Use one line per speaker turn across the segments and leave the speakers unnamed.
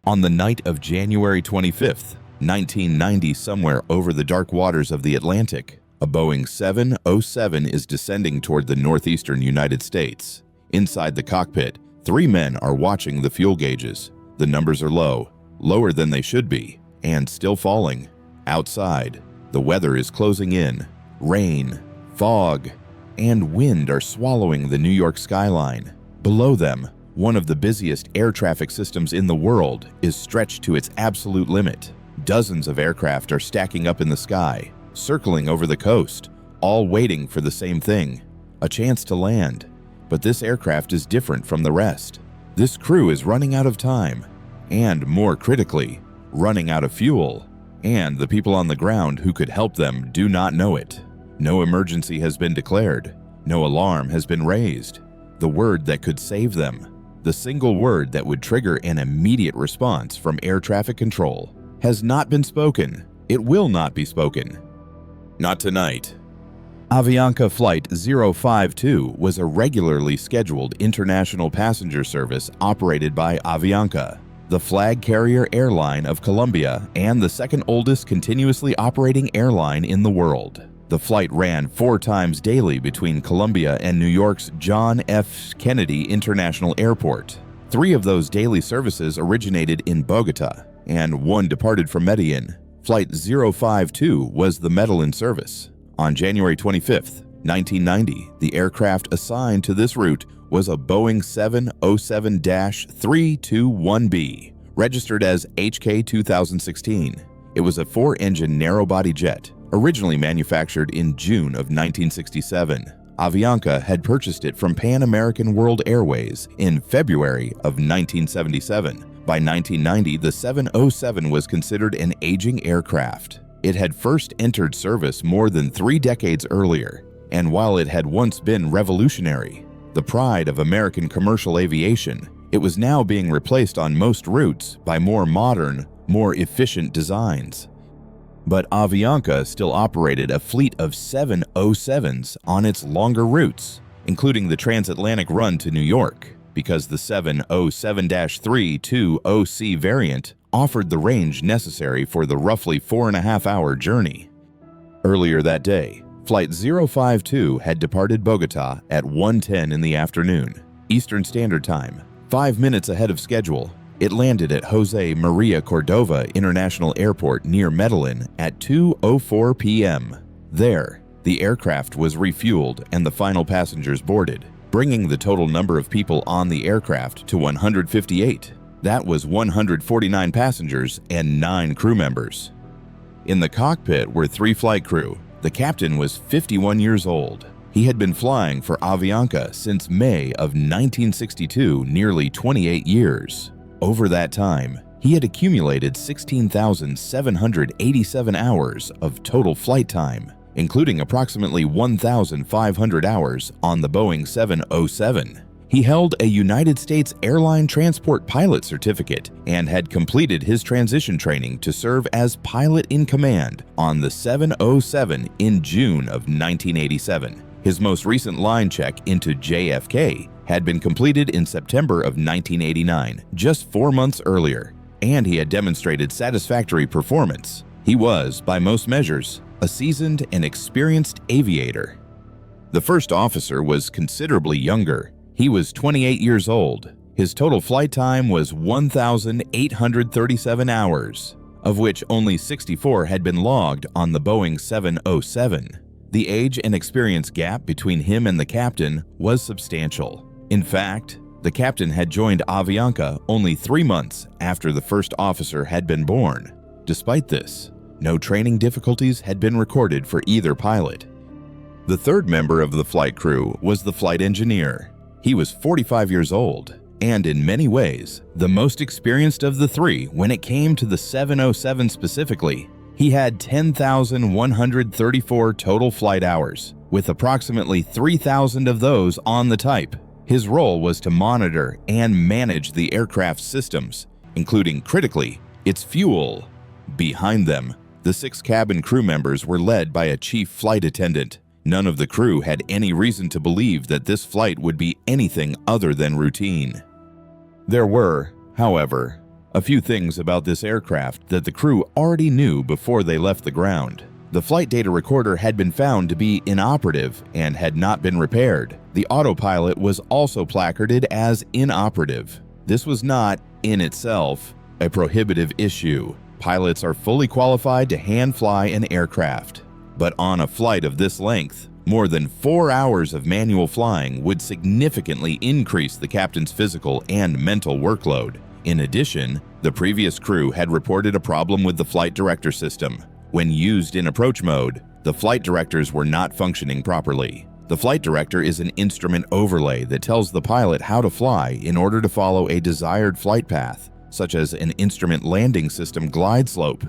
On the night of January 25th, 1990, somewhere over the dark waters of the Atlantic, a Boeing 707 is descending toward the northeastern United States. Inside the cockpit, 3 men are watching the fuel gauges. The numbers are low, lower than they should be, and still falling. Outside, the weather is closing in. Rain, fog, and wind are swallowing the New York skyline. Below them, one of the busiest air traffic systems in the world is stretched to its absolute limit. Dozens of aircraft are stacking up in the sky, circling over the coast, all waiting for the same thing, a chance to land. But this aircraft is different from the rest. This crew is running out of time, and more critically, running out of fuel. And the people on the ground who could help them do not know it. No emergency has been declared. No alarm has been raised. The word that could save them, the single word that would trigger an immediate response from air traffic control, has not been spoken. It will not be spoken. Not tonight. Avianca Flight 052 was a regularly scheduled international passenger service operated by Avianca, the flag carrier airline of Colombia and the second oldest continuously operating airline in the world. The flight ran 4 times daily between Colombia and New York's John F. Kennedy International Airport. 3 of those daily services originated in Bogota, and 1 departed from Medellín. Flight 052 was the Medellín service. On January 25, 1990, the aircraft assigned to this route was a Boeing 707-321B, registered as HK 2016. It was a 4-engine narrow-body jet, originally manufactured in June of 1967. Avianca had purchased it from Pan American World Airways in February of 1977. By 1990, the 707 was considered an aging aircraft. It had first entered service more than 3 decades earlier, and while it had once been revolutionary, the pride of American commercial aviation, it was now being replaced on most routes by more modern, more efficient designs. But Avianca still operated a fleet of 707s on its longer routes, including the transatlantic run to New York, because the 707-320C variant offered the range necessary for the roughly 4.5-hour journey. Earlier that day, Flight 052 had departed Bogota at 1:10 in the afternoon, Eastern Standard Time, 5 minutes ahead of schedule. It landed at Jose Maria Cordova International Airport near Medellín at 2:04 p.m. There, the aircraft was refueled and the final passengers boarded, bringing the total number of people on the aircraft to 158. That was 149 passengers and 9 crew members. In the cockpit were 3 flight crew. The captain was 51 years old. He had been flying for Avianca since May of 1962, nearly 28 years. Over that time, he had accumulated 16,787 hours of total flight time, including approximately 1,500 hours on the Boeing 707. He held a United States Airline Transport Pilot Certificate and had completed his transition training to serve as pilot in command on the 707 in June of 1987. His most recent line check into JFK had been completed in September of 1989, just 4 months earlier, and he had demonstrated satisfactory performance. He was, by most measures, a seasoned and experienced aviator. The first officer was considerably younger. He was 28 years old. His total flight time was 1,837 hours, of which only 64 had been logged on the Boeing 707. The age and experience gap between him and the captain was substantial. In fact, the captain had joined Avianca only 3 months after the first officer had been born. Despite this, no training difficulties had been recorded for either pilot. The third member of the flight crew was the flight engineer. He was 45 years old, and in many ways, the most experienced of the 3 when it came to the 707 specifically. He had 10,134 total flight hours, with approximately 3,000 of those on the type. His role was to monitor and manage the aircraft's systems, including, critically, its fuel. Behind them, the 6 cabin crew members were led by a chief flight attendant. None of the crew had any reason to believe that this flight would be anything other than routine. There were, however, A few things about this aircraft that the crew already knew before they left the ground. The flight data recorder had been found to be inoperative and had not been repaired. The autopilot was also placarded as inoperative. This was not, in itself, a prohibitive issue. Pilots are fully qualified to hand fly an aircraft. But on a flight of this length, more than 4 hours of manual flying would significantly increase the captain's physical and mental workload. In addition, the previous crew had reported a problem with the flight director system. When used in approach mode, the flight directors were not functioning properly. The flight director is an instrument overlay that tells the pilot how to fly in order to follow a desired flight path, such as an instrument landing system glide slope.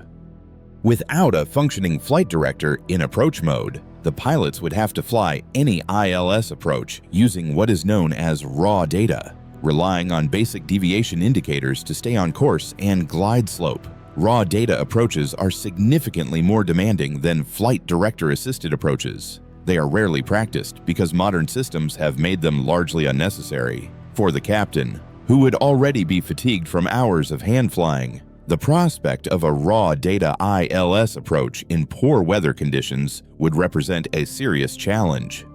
Without a functioning flight director in approach mode, the pilots would have to fly any ILS approach using what is known as raw data, relying on basic deviation indicators to stay on course and glide slope. Raw data approaches are significantly more demanding than flight director-assisted approaches. They are rarely practiced because modern systems have made them largely unnecessary. For the captain, who would already be fatigued from hours of hand flying, the prospect of a raw data ILS approach in poor weather conditions would represent a serious challenge.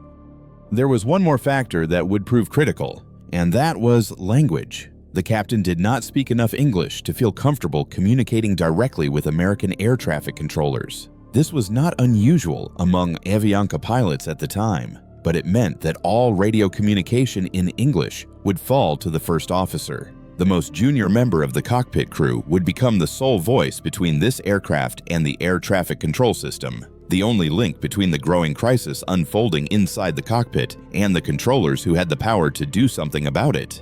There was one more factor that would prove critical, and that was language. The captain did not speak enough English to feel comfortable communicating directly with American air traffic controllers. This was not unusual among Avianca pilots at the time, but it meant that all radio communication in English would fall to the first officer. The most junior member of the cockpit crew would become the sole voice between this aircraft and the air traffic control system, the only link between the growing crisis unfolding inside the cockpit and the controllers who had the power to do something about it.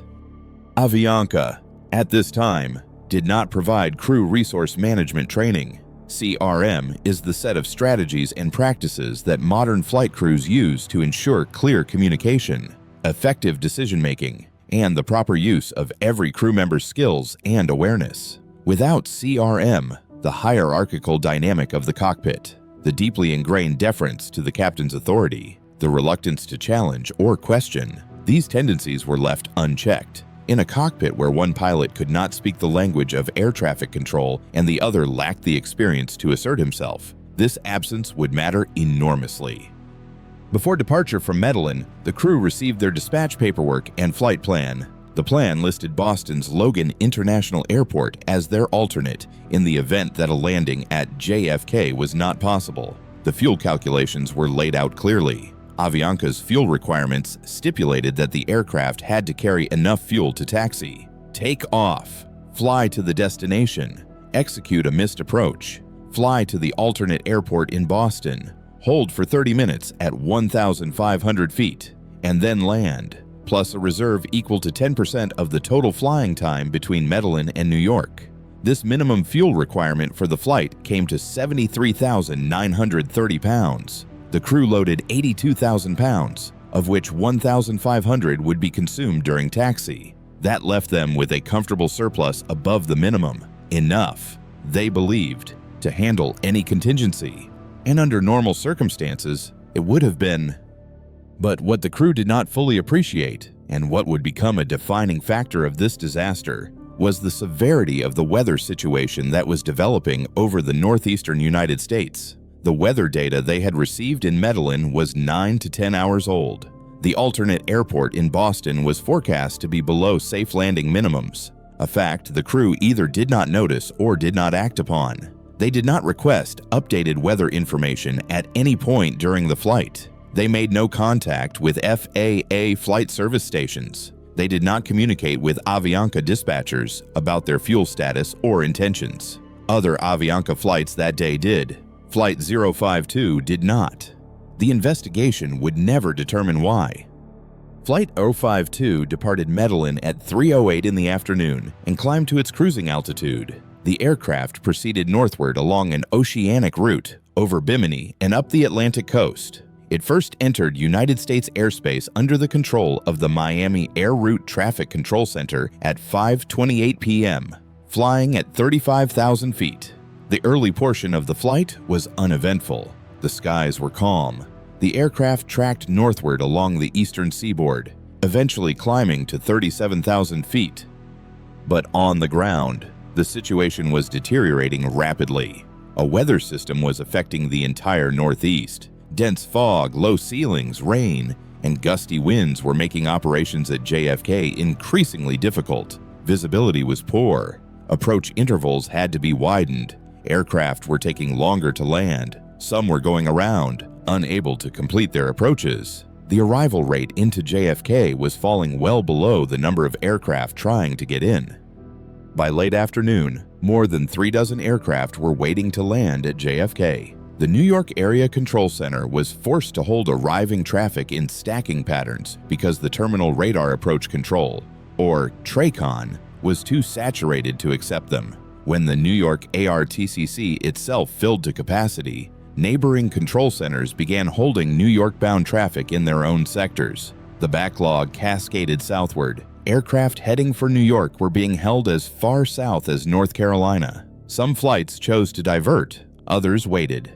Avianca, at this time, did not provide crew resource management training. CRM is the set of strategies and practices that modern flight crews use to ensure clear communication, effective decision-making, and the proper use of every crew member's skills and awareness. Without CRM, the hierarchical dynamic of the cockpit, the deeply ingrained deference to the captain's authority, the reluctance to challenge or question, these tendencies were left unchecked. In a cockpit where one pilot could not speak the language of air traffic control and the other lacked the experience to assert himself, this absence would matter enormously. Before departure from Medellín, the crew received their dispatch paperwork and flight plan. The plan listed Boston's Logan International Airport as their alternate in the event that a landing at JFK was not possible. The fuel calculations were laid out clearly. Avianca's fuel requirements stipulated that the aircraft had to carry enough fuel to taxi, take off, fly to the destination, execute a missed approach, fly to the alternate airport in Boston, hold for 30 minutes at 1,500 feet, and then land, plus a reserve equal to 10% of the total flying time between Medellín and New York. This minimum fuel requirement for the flight came to 73,930 pounds. The crew loaded 82,000 pounds, of which 1,500 would be consumed during taxi. That left them with a comfortable surplus above the minimum, enough, they believed, to handle any contingency. And under normal circumstances, it would have been. But what the crew did not fully appreciate, and what would become a defining factor of this disaster, was the severity of the weather situation that was developing over the northeastern United States. The weather data they had received in Medellín was 9 to 10 hours old. The alternate airport in Boston was forecast to be below safe landing minimums, a fact the crew either did not notice or did not act upon. They did not request updated weather information at any point during the flight. They made no contact with FAA flight service stations. They did not communicate with Avianca dispatchers about their fuel status or intentions. Other Avianca flights that day did. Flight 052 did not. The investigation would never determine why. Flight 052 departed Medellín at 3:08 in the afternoon and climbed to its cruising altitude. The aircraft proceeded northward along an oceanic route over Bimini and up the Atlantic coast. It first entered United States airspace under the control of the Miami Air Route Traffic Control Center at 5:28 p.m., flying at 35,000 feet. The early portion of the flight was uneventful. The skies were calm. The aircraft tracked northward along the eastern seaboard, eventually climbing to 37,000 feet. But on the ground, The situation was deteriorating rapidly. A weather system was affecting the entire Northeast. Dense fog, low ceilings, rain, and gusty winds were making operations at JFK increasingly difficult. Visibility was poor. Approach intervals had to be widened. Aircraft were taking longer to land. Some were going around, unable to complete their approaches. The arrival rate into JFK was falling well below the number of aircraft trying to get in. By late afternoon, more than 36 aircraft were waiting to land at JFK. The New York Area Control Center was forced to hold arriving traffic in stacking patterns because the Terminal Radar Approach Control, or TRACON, was too saturated to accept them. When the New York ARTCC itself filled to capacity, neighboring control centers began holding New York-bound traffic in their own sectors. The backlog cascaded southward. Aircraft heading for New York were being held as far south as North Carolina. Some flights chose to divert, others waited.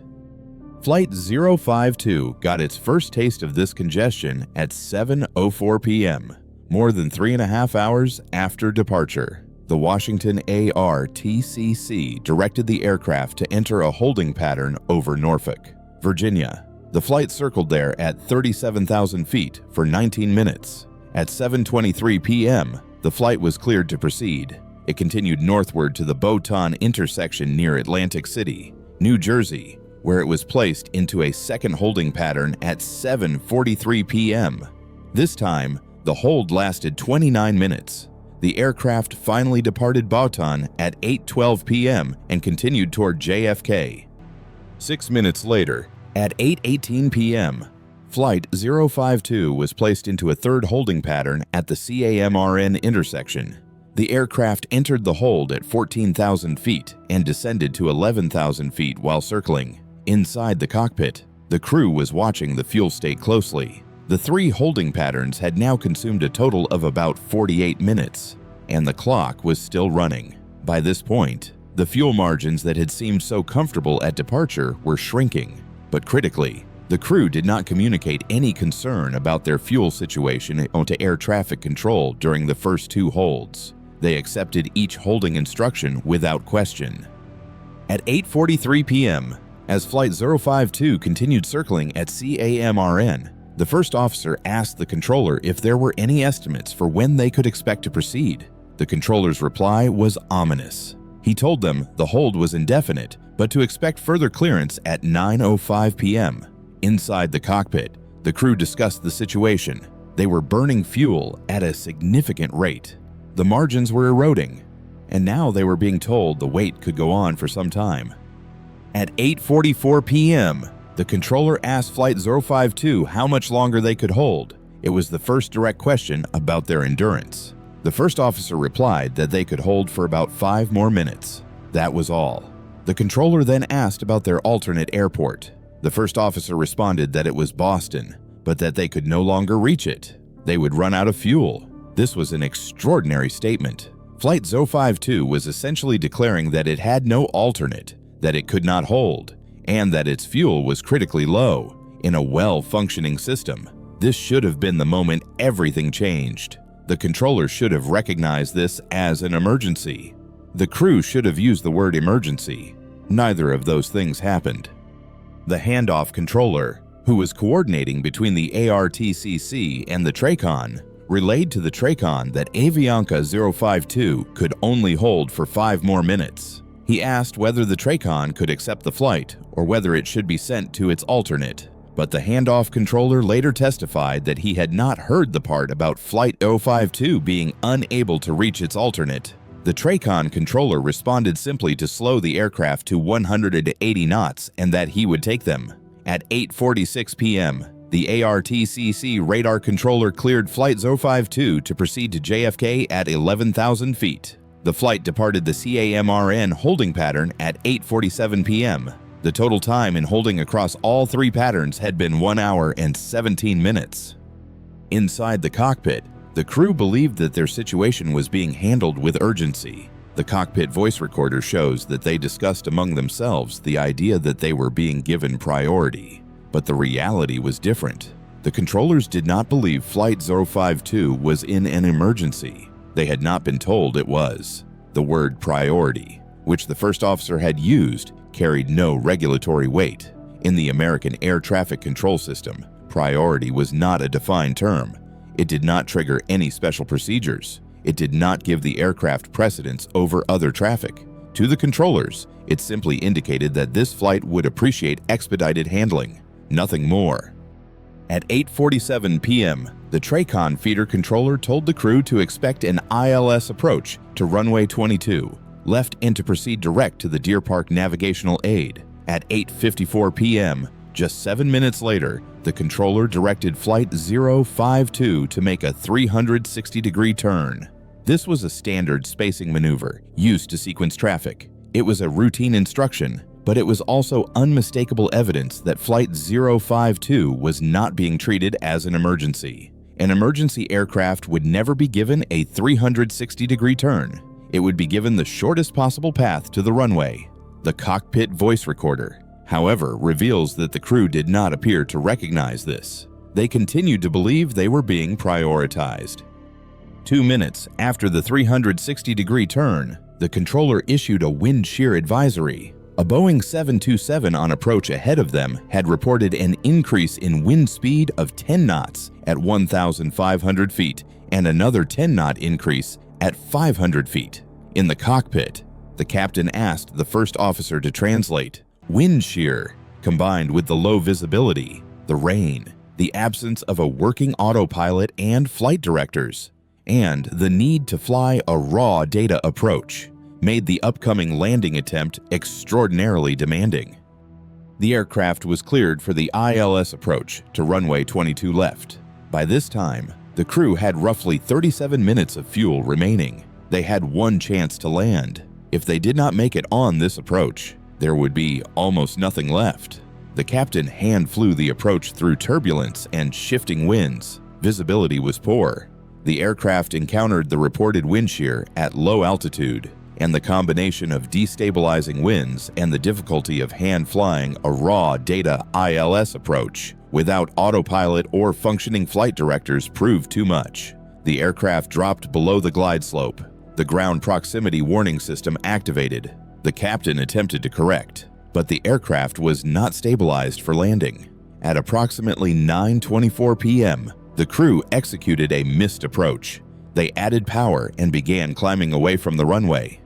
Flight 052 got its first taste of this congestion at 7:04 p.m., more than 3.5 hours after departure. The Washington ARTCC directed the aircraft to enter a holding pattern over Norfolk, Virginia. The flight circled there at 37,000 feet for 19 minutes. At 7:23 p.m., the flight was cleared to proceed. It continued northward to the Botan intersection near Atlantic City, New Jersey, where it was placed into a second holding pattern at 7:43 p.m. This time, the hold lasted 29 minutes. The aircraft finally departed Botan at 8:12 p.m. and continued toward JFK. 6 minutes later, at 8:18 p.m., Flight 052 was placed into a third holding pattern at the CAMRN intersection. The aircraft entered the hold at 14,000 feet and descended to 11,000 feet while circling. Inside the cockpit, the crew was watching the fuel state closely. The 3 holding patterns had now consumed a total of about 48 minutes, and the clock was still running. By this point, the fuel margins that had seemed so comfortable at departure were shrinking. But critically, the crew did not communicate any concern about their fuel situation onto air traffic control during the first 2 holds. They accepted each holding instruction without question. At 8:43 p.m., as Flight 052 continued circling at CAMRN, the first officer asked the controller if there were any estimates for when they could expect to proceed. The controller's reply was ominous. He told them the hold was indefinite, but to expect further clearance at 9:05 p.m. Inside the cockpit, the crew discussed the situation. They were burning fuel at a significant rate. The margins were eroding, and now they were being told the wait could go on for some time. At 8:44 p.m., the controller asked Flight 052 how much longer they could hold. It was the first direct question about their endurance. The first officer replied that they could hold for about 5 more minutes. That was all. The controller then asked about their alternate airport. The first officer responded that it was Boston, but that they could no longer reach it. They would run out of fuel. This was an extraordinary statement. Flight 052 was essentially declaring that it had no alternate, that it could not hold, and that its fuel was critically low in a well-functioning system. This should have been the moment everything changed. The controller should have recognized this as an emergency. The crew should have used the word emergency. Neither of those things happened. The handoff controller, who was coordinating between the ARTCC and the TRACON, relayed to the TRACON that Avianca 052 could only hold for 5 more minutes. He asked whether the TRACON could accept the flight or whether it should be sent to its alternate. But the handoff controller later testified that he had not heard the part about Flight 052 being unable to reach its alternate. The TRACON controller responded simply to slow the aircraft to 180 knots and that he would take them. At 8:46 p.m., the ARTCC radar controller cleared Flight 052 to proceed to JFK at 11,000 feet. The flight departed the CAMRN holding pattern at 8:47 p.m. The total time in holding across all 3 patterns had been 1 hour and 17 minutes. Inside the cockpit, the crew believed that their situation was being handled with urgency. The cockpit voice recorder shows that they discussed among themselves the idea that they were being given priority. But the reality was different. The controllers did not believe Flight 052 was in an emergency. They had not been told it was. The word priority, which the first officer had used, carried no regulatory weight. In the American air traffic control system, priority was not a defined term. It did not trigger any special procedures. It did not give the aircraft precedence over other traffic. To the controllers, it simply indicated that this flight would appreciate expedited handling, nothing more. At 8:47 p.m., the TRACON feeder controller told the crew to expect an ILS approach to runway 22, left and to proceed direct to the Deer Park navigational aid. At 8:54 p.m., just 7 minutes later, the controller directed Flight 052 to make a 360-degree turn. This was a standard spacing maneuver used to sequence traffic. It was a routine instruction, but it was also unmistakable evidence that Flight 052 was not being treated as an emergency. An emergency aircraft would never be given a 360-degree turn. It would be given the shortest possible path to the runway. The cockpit voice recorder, however, reveals that the crew did not appear to recognize this. They continued to believe they were being prioritized. 2 minutes after the 360-degree turn, the controller issued a wind shear advisory. A Boeing 727 on approach ahead of them had reported an increase in wind speed of 10 knots at 1,500 feet and another 10-knot increase at 500 feet. In the cockpit, the captain asked the first officer to translate. Wind shear, combined with the low visibility, the rain, the absence of a working autopilot and flight directors, and the need to fly a raw data approach, made the upcoming landing attempt extraordinarily demanding. The aircraft was cleared for the ILS approach to runway 22 left. By this time, the crew had roughly 37 minutes of fuel remaining. They had one chance to land. If they did not make it on this approach, there would be almost nothing left. The captain hand flew the approach through turbulence and shifting winds. Visibility was poor. The aircraft encountered the reported wind shear at low altitude, and the combination of destabilizing winds and the difficulty of hand flying a raw data ILS approach without autopilot or functioning flight directors proved too much. The aircraft dropped below the glide slope. The ground proximity warning system activated. The captain attempted to correct, but the aircraft was not stabilized for landing. At approximately 9:24 p.m., the crew executed a missed approach. They added power and began climbing away from the runway.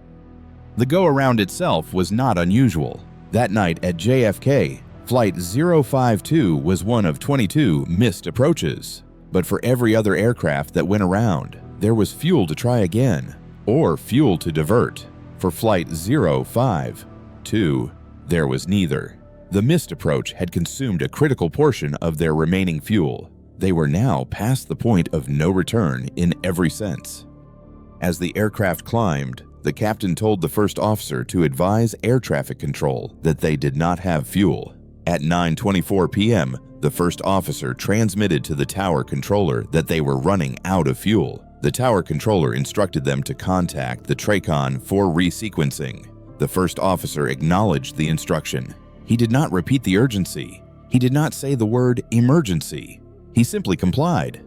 The go-around itself was not unusual. That night at JFK, Flight 052 was one of 22 missed approaches. But for every other aircraft that went around, there was fuel to try again, or fuel to divert. For Flight 052, there was neither. The missed approach had consumed a critical portion of their remaining fuel. They were now past the point of no return in every sense. As the aircraft climbed, the captain told the first officer to advise air traffic control that they did not have fuel. At 9:24 p.m., the first officer transmitted to the tower controller that they were running out of fuel. The tower controller instructed them to contact the TRACON for resequencing. The first officer acknowledged the instruction. He did not repeat the urgency. He did not say the word emergency. He simply complied.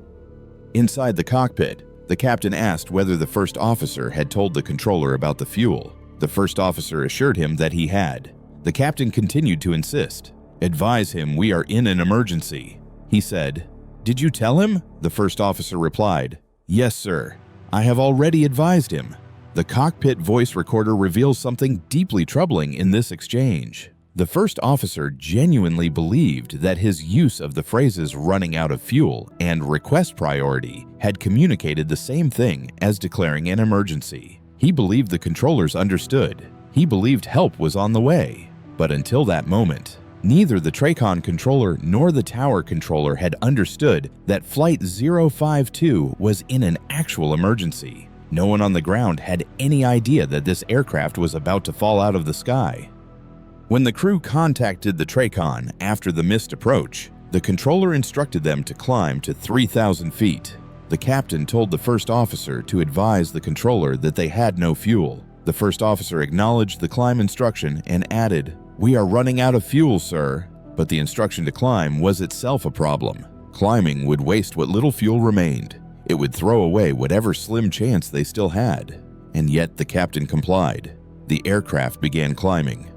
Inside the cockpit, the captain asked whether the first officer had told the controller about the fuel. The first officer assured him that he had. The captain continued to insist. "Advise him we are in an emergency," he said. "Did you tell him?" The first officer replied. "Yes, sir. I have already advised him." The cockpit voice recorder reveals something deeply troubling in this exchange. The first officer genuinely believed that his use of the phrases running out of fuel and request priority had communicated the same thing as declaring an emergency. He believed the controllers understood. He believed help was on the way. But until that moment, neither the TRACON controller nor the tower controller had understood that Flight 052 was in an actual emergency. No one on the ground had any idea that this aircraft was about to fall out of the sky. When the crew contacted the TRACON after the missed approach, the controller instructed them to climb to 3,000 feet. The captain told the first officer to advise the controller that they had no fuel. The first officer acknowledged the climb instruction and added, "We are running out of fuel, sir." But the instruction to climb was itself a problem. Climbing would waste what little fuel remained. It would throw away whatever slim chance they still had. and yet the captain complied. The aircraft began climbing.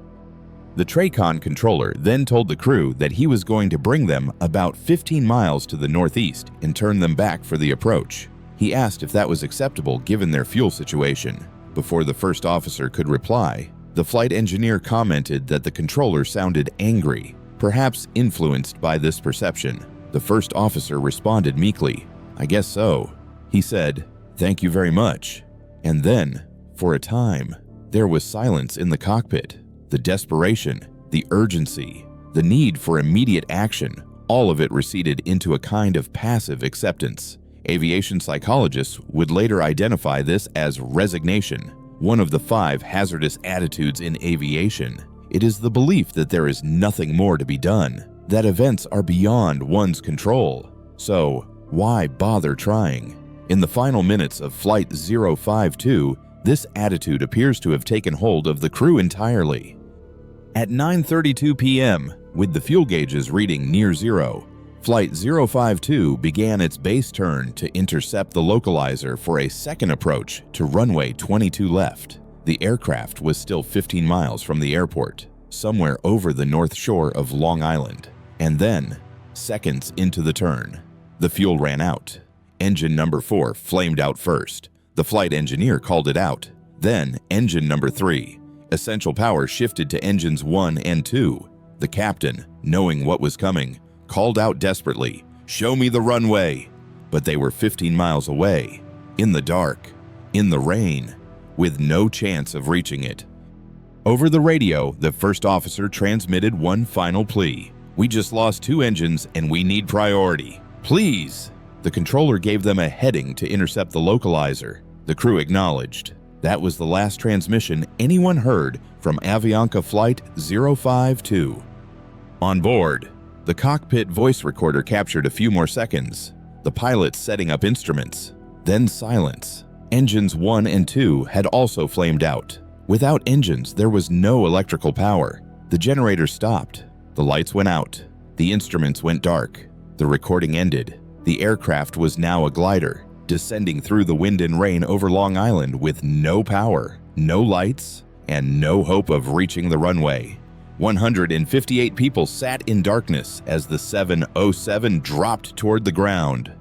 The TRACON controller then told the crew that he was going to bring them about 15 miles to the northeast and turn them back for the approach. He asked if that was acceptable given their fuel situation. Before the first officer could reply, the flight engineer commented that the controller sounded angry, perhaps influenced by this perception. The first officer responded meekly, "I guess so." He said, "Thank you very much." And then, for a time, there was silence in the cockpit. The desperation, the urgency, the need for immediate action, all of it receded into a kind of passive acceptance. Aviation psychologists would later identify this as resignation, one of the 5 hazardous attitudes in aviation. It is the belief that there is nothing more to be done, that events are beyond one's control. So, why bother trying? In the final minutes of Flight 052, this attitude appears to have taken hold of the crew entirely. At 9:32 p.m., with the fuel gauges reading near zero, Flight 052 began its base turn to intercept the localizer for a second approach to runway 22 left. The aircraft was still 15 miles from the airport, somewhere over the north shore of Long Island. And then, seconds into the turn, the fuel ran out. Engine number 4 flamed out first. The flight engineer called it out. Then, engine number 3. Essential power shifted to engines 1 and 2. The captain, knowing what was coming, called out desperately, "Show me the runway!" But they were 15 miles away, in the dark, in the rain, with no chance of reaching it. Over the radio, the first officer transmitted one final plea. "We just lost 2 engines and we need priority. Please!" The controller gave them a heading to intercept the localizer. The crew acknowledged. That was the last transmission anyone heard from Avianca Flight 052. On board, the cockpit voice recorder captured a few more seconds. The pilots setting up instruments. Then silence. Engines 1 and 2 had also flamed out. Without engines, there was no electrical power. The generator stopped. The lights went out. The instruments went dark. The recording ended. The aircraft was now a glider, descending through the wind and rain over Long Island with no power, no lights, and no hope of reaching the runway. 158 people sat in darkness as the 707 dropped toward the ground.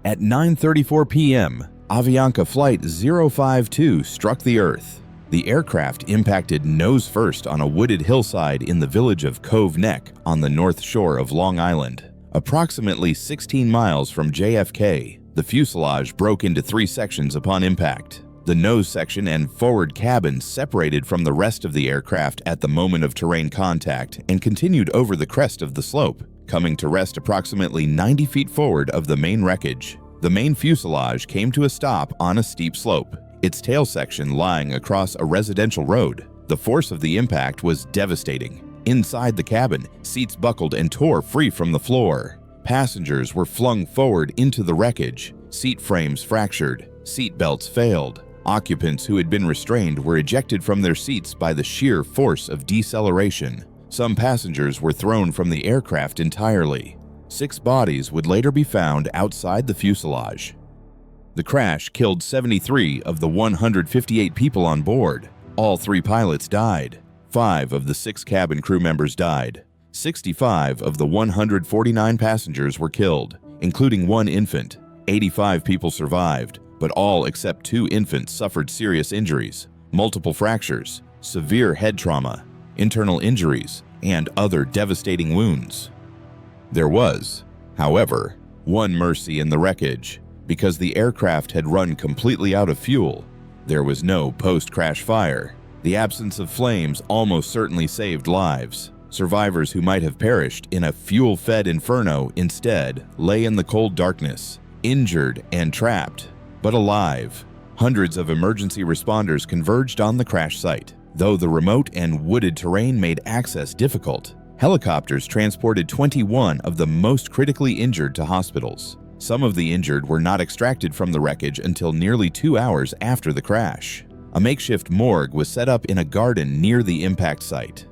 At 9:34 p.m., Avianca Flight 052 struck the earth. The aircraft impacted nose first on a wooded hillside in the village of Cove Neck on the north shore of Long Island. Approximately 16 miles from JFK, the fuselage broke into 3 sections upon impact. The nose section and forward cabin separated from the rest of the aircraft at the moment of terrain contact and continued over the crest of the slope, coming to rest approximately 90 feet forward of the main wreckage. The main fuselage came to a stop on a steep slope, its tail section lying across a residential road. The force of the impact was devastating. Inside the cabin, seats buckled and tore free from the floor. Passengers were flung forward into the wreckage. Seat frames fractured. Seat belts failed. Occupants who had been restrained were ejected from their seats by the sheer force of deceleration. Some passengers were thrown from the aircraft entirely. 6 bodies would later be found outside the fuselage. The crash killed 73 of the 158 people on board. All 3 pilots died. 5 of the 6 cabin crew members died. 65 of the 149 passengers were killed, including 1 infant. 85 people survived, but all except 2 infants suffered serious injuries, multiple fractures, severe head trauma, internal injuries, and other devastating wounds. There was, however, one mercy in the wreckage. Because the aircraft had run completely out of fuel, there was no post-crash fire. The absence of flames almost certainly saved lives. Survivors who might have perished in a fuel-fed inferno instead lay in the cold darkness, injured and trapped, but alive. Hundreds of emergency responders converged on the crash site. Though the remote and wooded terrain made access difficult, helicopters transported 21 of the most critically injured to hospitals. Some of the injured were not extracted from the wreckage until nearly 2 hours after the crash. A makeshift morgue was set up in a garden near the impact site.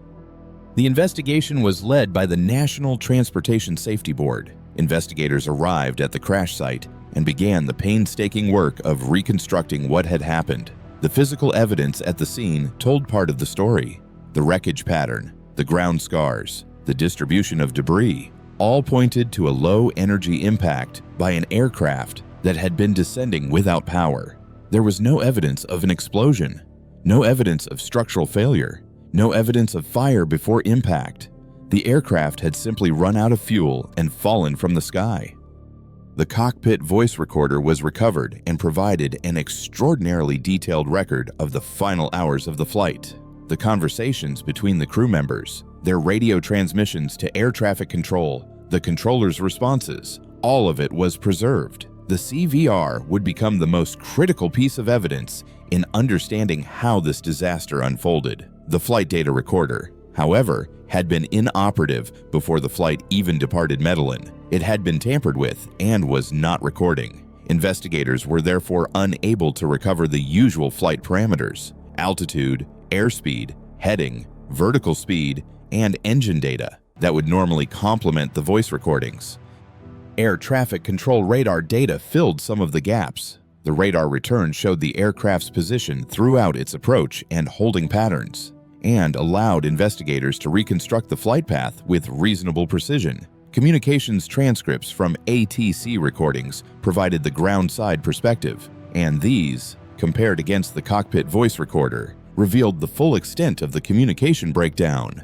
The investigation was led by the National Transportation Safety Board. Investigators arrived at the crash site and began the painstaking work of reconstructing what had happened. The physical evidence at the scene told part of the story. The wreckage pattern, the ground scars, the distribution of debris, all pointed to a low-energy impact by an aircraft that had been descending without power. There was no evidence of an explosion, no evidence of structural failure, no evidence of fire before impact. The aircraft had simply run out of fuel and fallen from the sky. The cockpit voice recorder was recovered and provided an extraordinarily detailed record of the final hours of the flight. The conversations between the crew members, their radio transmissions to air traffic control, the controller's responses, all of it was preserved. The CVR would become the most critical piece of evidence in understanding how this disaster unfolded. The flight data recorder, however, had been inoperative before the flight even departed Medellín. It had been tampered with and was not recording. Investigators were therefore unable to recover the usual flight parameters: altitude, airspeed, heading, vertical speed, and engine data that would normally complement the voice recordings. Air traffic control radar data filled some of the gaps. The radar return showed the aircraft's position throughout its approach and holding patterns, and allowed investigators to reconstruct the flight path with reasonable precision. Communications transcripts from ATC recordings provided the ground-side perspective, and these, compared against the cockpit voice recorder, revealed the full extent of the communication breakdown.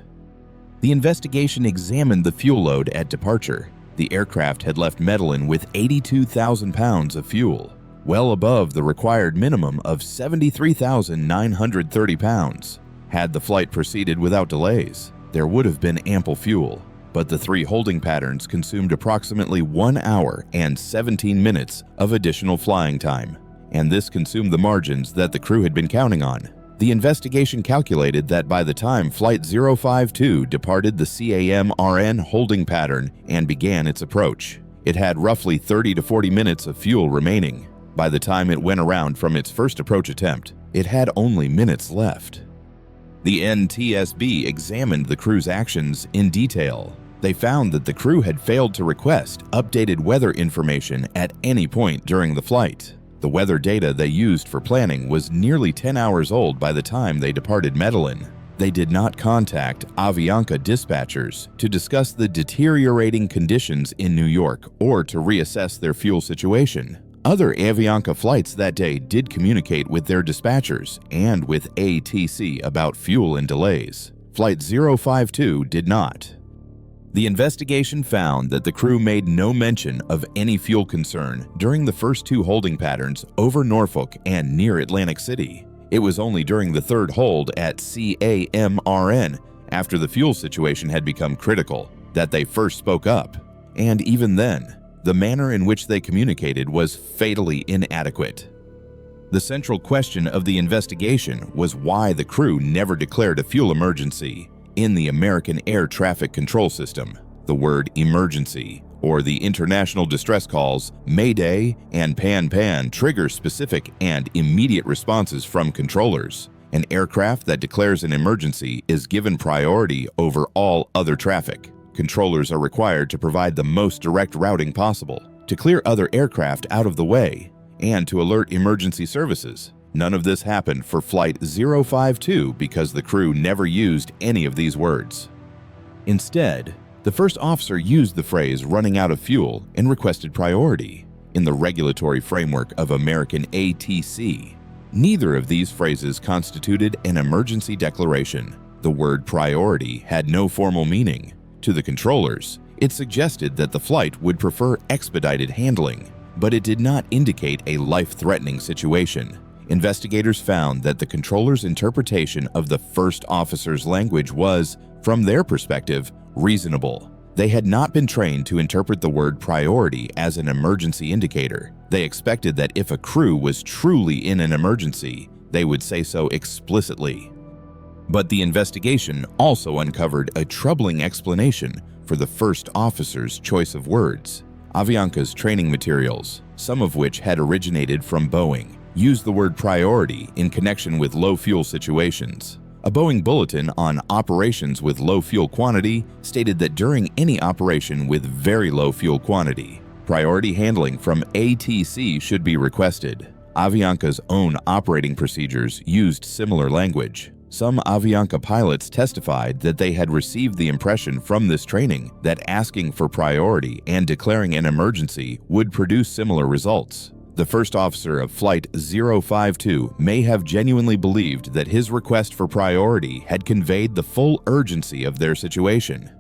The investigation examined the fuel load at departure. The aircraft had left Medellín with 82,000 pounds of fuel, well above the required minimum of 73,930 pounds. Had the flight proceeded without delays, there would have been ample fuel, but the three holding patterns consumed approximately 1 hour and 17 minutes of additional flying time, and this consumed the margins that the crew had been counting on. The investigation calculated that by the time Flight 052 departed the CAM-RN holding pattern and began its approach, it had roughly 30 to 40 minutes of fuel remaining. By the time it went around from its first approach attempt, it had only minutes left. The NTSB examined the crew's actions in detail. They found that the crew had failed to request updated weather information at any point during the flight. The weather data they used for planning was nearly 10 hours old by the time they departed Medellín. They did not contact Avianca dispatchers to discuss the deteriorating conditions in New York or to reassess their fuel situation. Other Avianca flights that day did communicate with their dispatchers and with ATC about fuel and delays. Flight 052 did not. The investigation found that the crew made no mention of any fuel concern during the first two holding patterns over Norfolk and near Atlantic City. It was only during the third hold at CAM-RN, after the fuel situation had become critical, that they first spoke up. And even then, the manner in which they communicated was fatally inadequate. The central question of the investigation was why the crew never declared a fuel emergency. In the American Air Traffic Control System, the word emergency, or the international distress calls Mayday and Pan trigger specific and immediate responses from controllers. An aircraft that declares an emergency is given priority over all other traffic. Controllers are required to provide the most direct routing possible, to clear other aircraft out of the way, and to alert emergency services. None of this happened for Flight 052 because the crew never used any of these words. Instead, the first officer used the phrase running out of fuel and requested priority in the regulatory framework of American ATC. Neither of these phrases constituted an emergency declaration. The word priority had no formal meaning. To the controllers, it suggested that the flight would prefer expedited handling, but it did not indicate a life-threatening situation. Investigators found that the controller's interpretation of the first officer's language was, from their perspective, reasonable. They had not been trained to interpret the word priority as an emergency indicator. They expected that if a crew was truly in an emergency, they would say so explicitly. But the investigation also uncovered a troubling explanation for the first officer's choice of words. Avianca's training materials, some of which had originated from Boeing, used the word priority in connection with low fuel situations. A Boeing bulletin on operations with low fuel quantity stated that during any operation with very low fuel quantity, priority handling from ATC should be requested. Avianca's own operating procedures used similar language. Some Avianca pilots testified that they had received the impression from this training that asking for priority and declaring an emergency would produce similar results. The first officer of Flight 052 may have genuinely believed that his request for priority had conveyed the full urgency of their situation.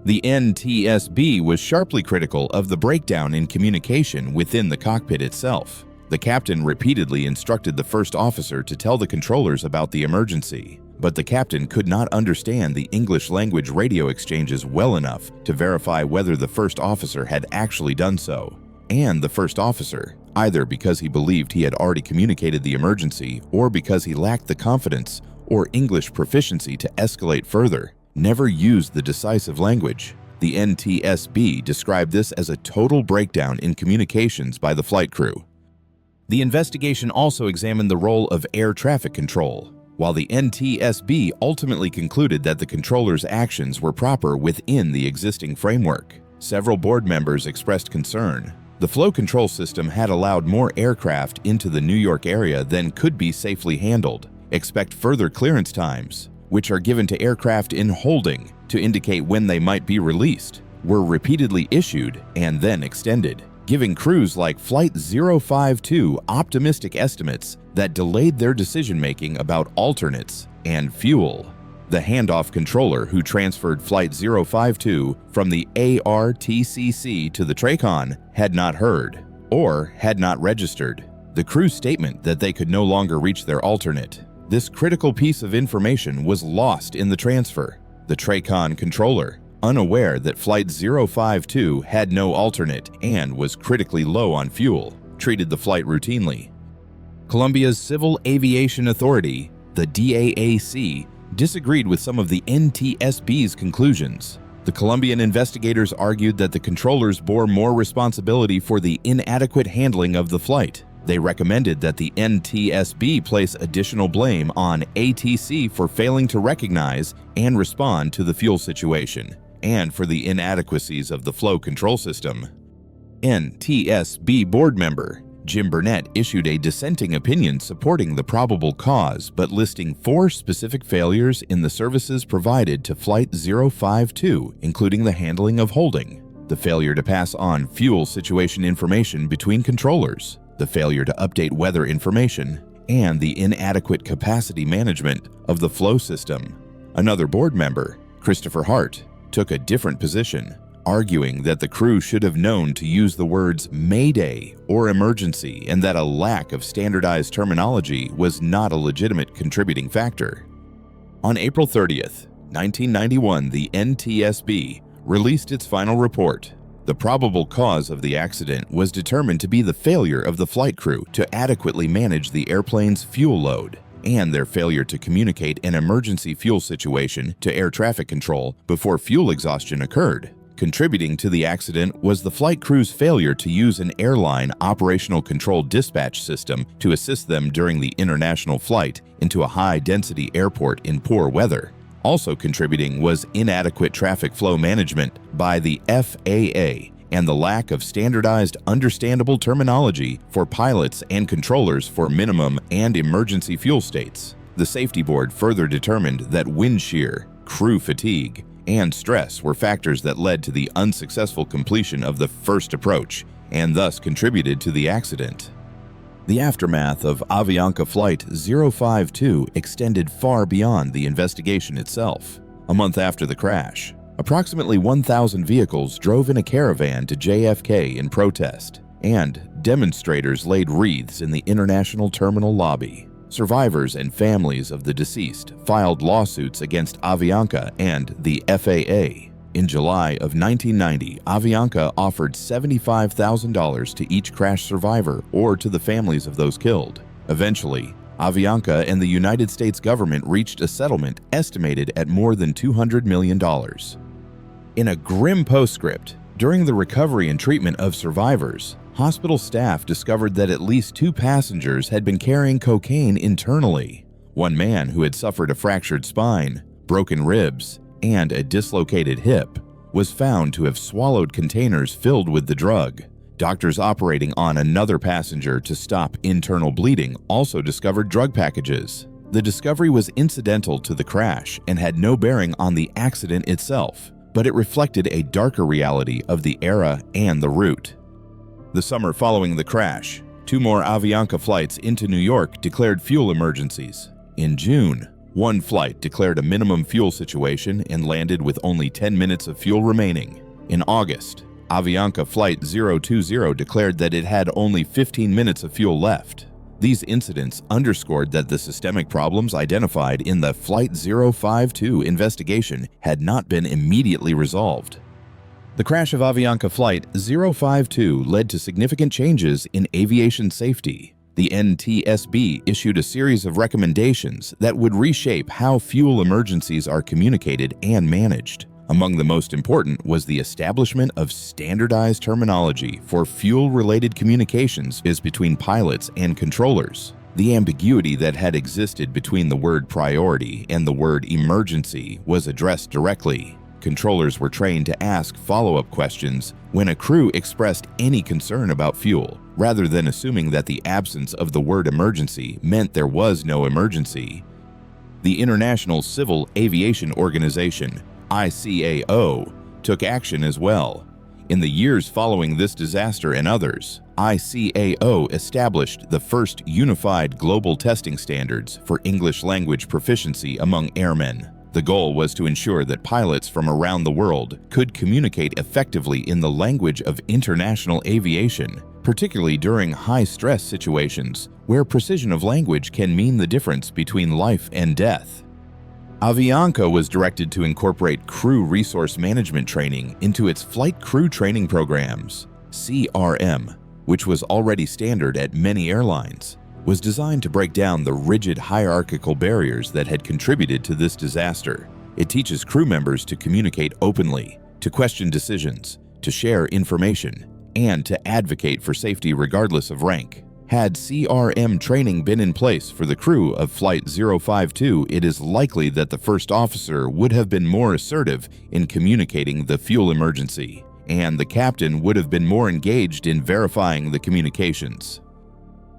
The NTSB was sharply critical of the breakdown in communication within the cockpit itself. The captain repeatedly instructed the first officer to tell the controllers about the emergency, but the captain could not understand the English language radio exchanges well enough to verify whether the first officer had actually done so. And the first officer, either because he believed he had already communicated the emergency or because he lacked the confidence or English proficiency to escalate further, never used the decisive language. The NTSB described this as a total breakdown in communications by the flight crew. The investigation also examined the role of air traffic control. While the NTSB ultimately concluded that the controller's actions were proper within the existing framework, several board members expressed concern. The flow control system had allowed more aircraft into the New York area than could be safely handled. Expect further clearance times, which are given to aircraft in holding to indicate when they might be released, were repeatedly issued and then extended, giving crews like Flight 052 optimistic estimates that delayed their decision-making about alternates and fuel. The handoff controller who transferred Flight 052 from the ARTCC to the TRACON had not heard or had not registered the crew's statement that they could no longer reach their alternate. This critical piece of information was lost in the transfer. The TRACON controller, unaware that Flight 052 had no alternate and was critically low on fuel, treated the flight routinely. Colombia's Civil Aviation Authority, the DAAC, disagreed with some of the NTSB's conclusions. The Colombian investigators argued that the controllers bore more responsibility for the inadequate handling of the flight. They recommended that the NTSB place additional blame on ATC for failing to recognize and respond to the fuel situation, and for the inadequacies of the flow control system. NTSB board member Jim Burnett issued a dissenting opinion supporting the probable cause but listing 4 specific failures in the services provided to Flight 052, including the handling of holding, the failure to pass on fuel situation information between controllers, the failure to update weather information, and the inadequate capacity management of the flow system. Another board member, Christopher Hart, took a different position, arguing that the crew should have known to use the words Mayday or emergency and that a lack of standardized terminology was not a legitimate contributing factor. On April 30th, 1991, the NTSB released its final report. The probable cause of the accident was determined to be the failure of the flight crew to adequately manage the airplane's fuel load and their failure to communicate an emergency fuel situation to air traffic control before fuel exhaustion occurred. Contributing to the accident was the flight crew's failure to use an airline operational control dispatch system to assist them during the international flight into a high-density airport in poor weather. Also contributing was inadequate traffic flow management by the FAA and the lack of standardized, understandable terminology for pilots and controllers for minimum and emergency fuel states. The safety board further determined that wind shear, crew fatigue, and stress were factors that led to the unsuccessful completion of the first approach and thus contributed to the accident. The aftermath of Avianca Flight 052 extended far beyond the investigation itself. A month after the crash, approximately 1,000 vehicles drove in a caravan to JFK in protest, and demonstrators laid wreaths in the international terminal lobby. Survivors and families of the deceased filed lawsuits against Avianca and the FAA. In July of 1990, Avianca offered $75,000 to each crash survivor or to the families of those killed. Eventually, Avianca and the United States government reached a settlement estimated at more than $200 million. In a grim postscript, during the recovery and treatment of survivors, hospital staff discovered that at least 2 passengers had been carrying cocaine internally. One man who had suffered a fractured spine, broken ribs, and a dislocated hip was found to have swallowed containers filled with the drug. Doctors operating on another passenger to stop internal bleeding also discovered drug packages. The discovery was incidental to the crash and had no bearing on the accident itself, but it reflected a darker reality of the era and the route. The summer following the crash, 2 more Avianca flights into New York declared fuel emergencies. In June, 1 flight declared a minimum fuel situation and landed with only 10 minutes of fuel remaining. In August, Avianca Flight 020 declared that it had only 15 minutes of fuel left. These incidents underscored that the systemic problems identified in the Flight 052 investigation had not been immediately resolved. The crash of Avianca Flight 052 led to significant changes in aviation safety. The NTSB issued a series of recommendations that would reshape how fuel emergencies are communicated and managed. Among the most important was the establishment of standardized terminology for fuel-related communications between pilots and controllers. The ambiguity that had existed between the word priority and the word emergency was addressed directly. Controllers were trained to ask follow-up questions when a crew expressed any concern about fuel, rather than assuming that the absence of the word emergency meant there was no emergency. The International Civil Aviation Organization, ICAO, took action as well. In the years following this disaster and others, ICAO established the first unified global testing standards for English language proficiency among airmen. The goal was to ensure that pilots from around the world could communicate effectively in the language of international aviation, particularly during high-stress situations where precision of language can mean the difference between life and death. Avianca was directed to incorporate crew resource management training into its flight crew training programs. CRM, which was already standard at many airlines, was designed to break down the rigid hierarchical barriers that had contributed to this disaster. It teaches crew members to communicate openly, to question decisions, to share information, and to advocate for safety regardless of rank. Had CRM training been in place for the crew of Flight 052, it is likely that the first officer would have been more assertive in communicating the fuel emergency, and the captain would have been more engaged in verifying the communications.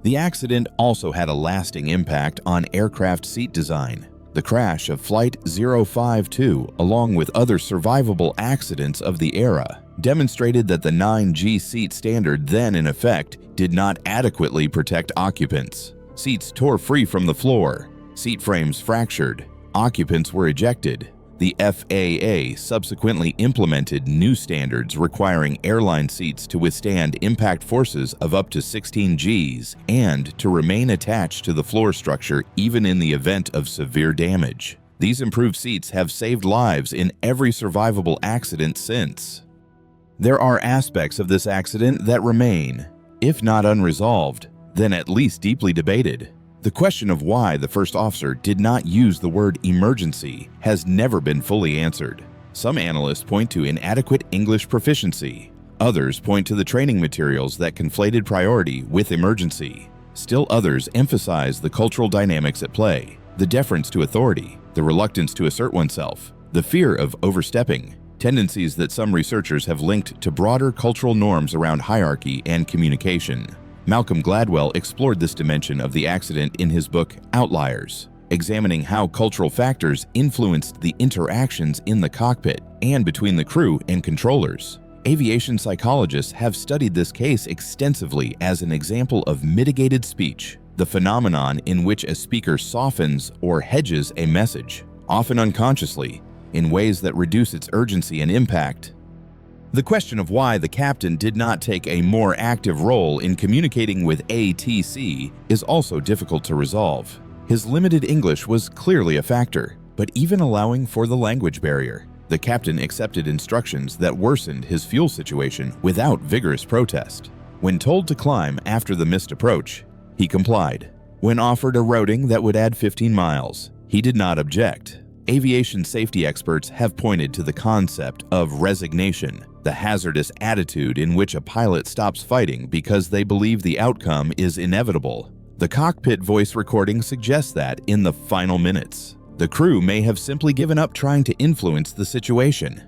The accident also had a lasting impact on aircraft seat design. The crash of Flight 052, along with other survivable accidents of the era, demonstrated that the 9G seat standard then in effect did not adequately protect occupants. Seats tore free from the floor, seat frames fractured, occupants were ejected. The FAA subsequently implemented new standards requiring airline seats to withstand impact forces of up to 16 Gs and to remain attached to the floor structure even in the event of severe damage. These improved seats have saved lives in every survivable accident since. There are aspects of this accident that remain, if not unresolved, then at least deeply debated. The question of why the first officer did not use the word emergency has never been fully answered. Some analysts point to inadequate English proficiency. Others point to the training materials that conflated priority with emergency. Still others emphasize the cultural dynamics at play, the deference to authority, the reluctance to assert oneself, the fear of overstepping, tendencies that some researchers have linked to broader cultural norms around hierarchy and communication. Malcolm Gladwell explored this dimension of the accident in his book Outliers, examining how cultural factors influenced the interactions in the cockpit and between the crew and controllers. Aviation psychologists have studied this case extensively as an example of mitigated speech, the phenomenon in which a speaker softens or hedges a message, often unconsciously, in ways that reduce its urgency and impact. The question of why the captain did not take a more active role in communicating with ATC is also difficult to resolve. His limited English was clearly a factor, but even allowing for the language barrier, the captain accepted instructions that worsened his fuel situation without vigorous protest. When told to climb after the missed approach, he complied. When offered a routing that would add 15 miles, he did not object. Aviation safety experts have pointed to the concept of resignation, the hazardous attitude in which a pilot stops fighting because they believe the outcome is inevitable. The cockpit voice recording suggests that in the final minutes, the crew may have simply given up trying to influence the situation.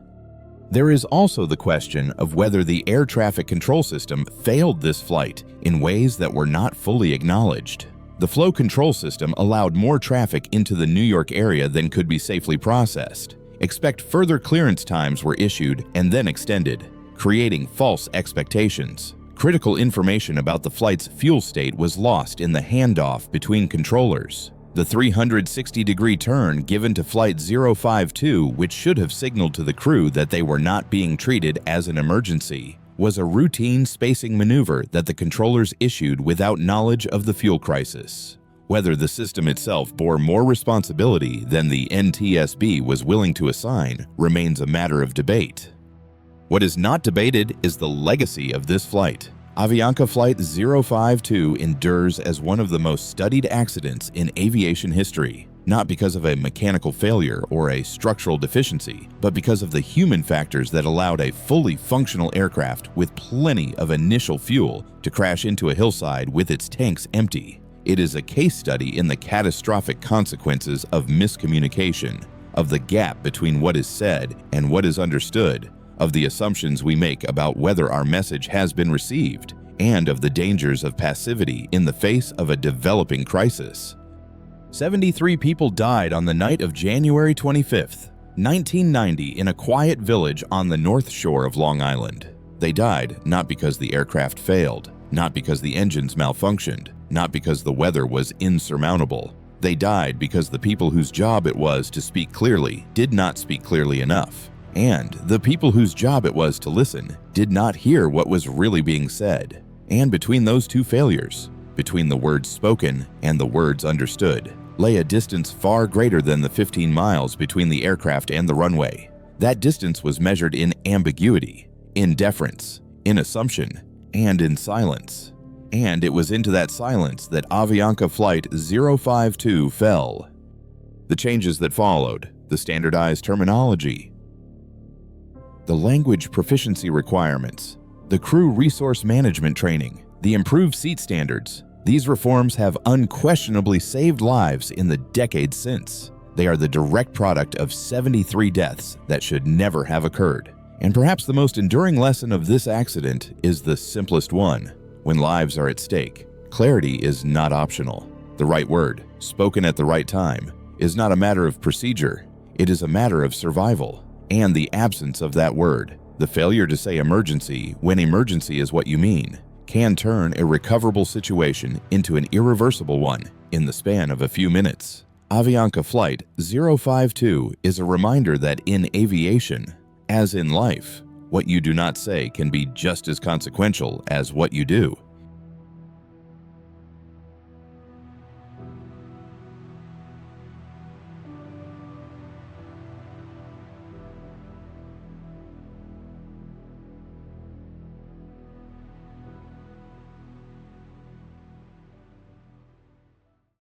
There is also the question of whether the air traffic control system failed this flight in ways that were not fully acknowledged. The flow control system allowed more traffic into the New York area than could be safely processed. Expect further clearance times were issued and then extended, creating false expectations. Critical information about the flight's fuel state was lost in the handoff between controllers. The 360-degree turn given to Flight 052, which should have signaled to the crew that they were not being treated as an emergency, was a routine spacing maneuver that the controllers issued without knowledge of the fuel crisis. Whether the system itself bore more responsibility than the NTSB was willing to assign remains a matter of debate. What is not debated is the legacy of this flight. Avianca Flight 052 endures as one of the most studied accidents in aviation history, not because of a mechanical failure or a structural deficiency, but because of the human factors that allowed a fully functional aircraft with plenty of initial fuel to crash into a hillside with its tanks empty. It is a case study in the catastrophic consequences of miscommunication, of the gap between what is said and what is understood, of the assumptions we make about whether our message has been received, and of the dangers of passivity in the face of a developing crisis. 73 people died on the night of January 25, 1990 in a quiet village on the north shore of Long Island. They died not because the aircraft failed, not because the engines malfunctioned, not because the weather was insurmountable. They died because the people whose job it was to speak clearly did not speak clearly enough. And the people whose job it was to listen did not hear what was really being said. And between those two failures, between the words spoken and the words understood, lay a distance far greater than the 15 miles between the aircraft and the runway. That distance was measured in ambiguity, in deference, in assumption, and in silence. And it was into that silence that Avianca Flight 052 fell. The changes that followed, the standardized terminology, the language proficiency requirements, the crew resource management training, the improved seat standards. These reforms have unquestionably saved lives in the decades since. They are the direct product of 73 deaths that should never have occurred. And perhaps the most enduring lesson of this accident is the simplest one. When lives are at stake, clarity is not optional. The right word, spoken at the right time, is not a matter of procedure. It is a matter of survival. And the absence of that word, the failure to say emergency when emergency is what you mean, can turn a recoverable situation into an irreversible one in the span of a few minutes. Avianca Flight 052 is a reminder that in aviation, as in life, what you do not say can be just as consequential as what you do.